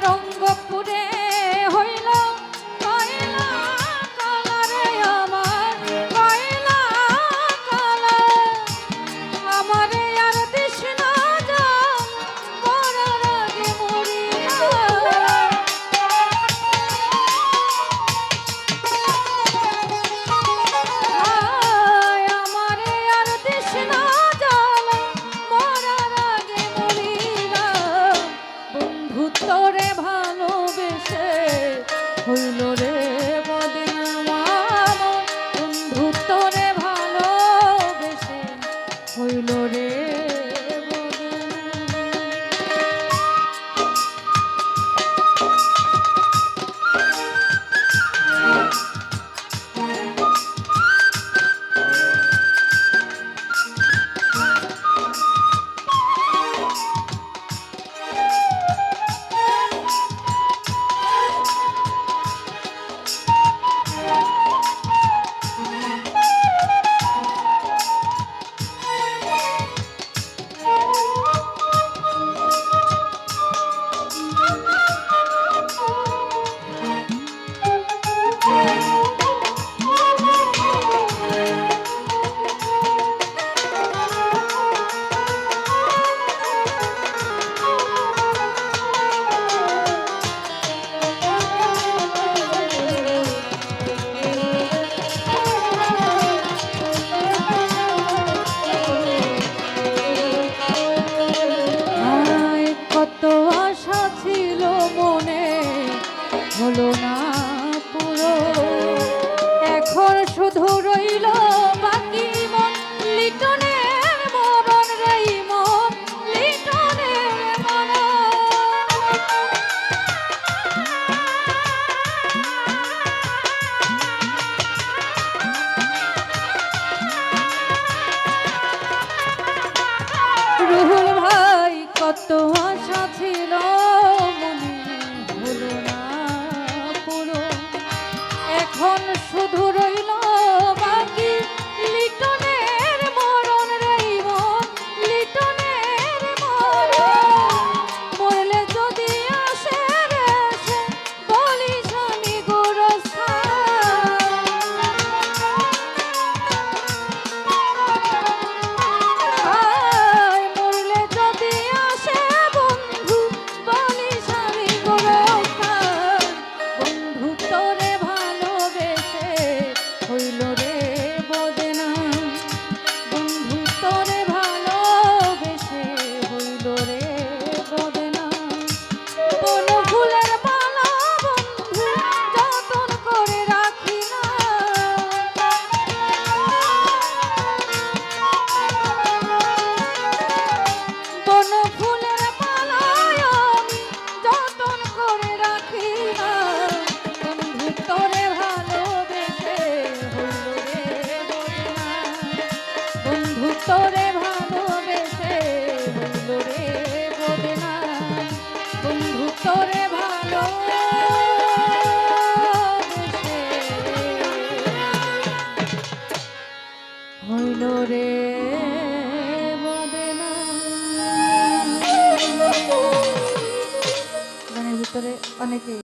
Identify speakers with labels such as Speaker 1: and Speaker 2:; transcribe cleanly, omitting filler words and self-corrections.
Speaker 1: রঙ্গপুরে হইল কয়লা কালারে আমার কয়লা কালা আমারে আর দিস না জান মরার আগে মরি না আমারে আর দিস না জান মরার আগে মরি না বন্ধু তোরে ভালোবেসে হইল রে বদনাম বন্ধু তোরে ভালোবেসে হইল রে হলো না পুরো এখন শুধু রইল বাকি মন লিটনের মরণ রে মন লিটনের মরণ রুহুল ভাই কত আশা ছিল এখন শুধু রইল বাকি লিটনের মরণ রে মন লিটনের মরণ মরলে যদি আসে রে বলিস আমি মরলে যদি আসে বন্ধু বলিস আমি বন্ধু তোরে হইল রে বদনাম বন্ধু তোরে ভালোবেসে হইল রে বদনাম কোন ফুলের মালা বন্ধু যতন করে রাখি না কোন ফুলের মালা আমি যতন করে রাখি না বন্ধু তোরে তোরে ভালোবেসে হইল রে বদনাম বন্ধু তোরে ভালোবেসে হইল রে বদনাম গানের ভিতরে অনেকে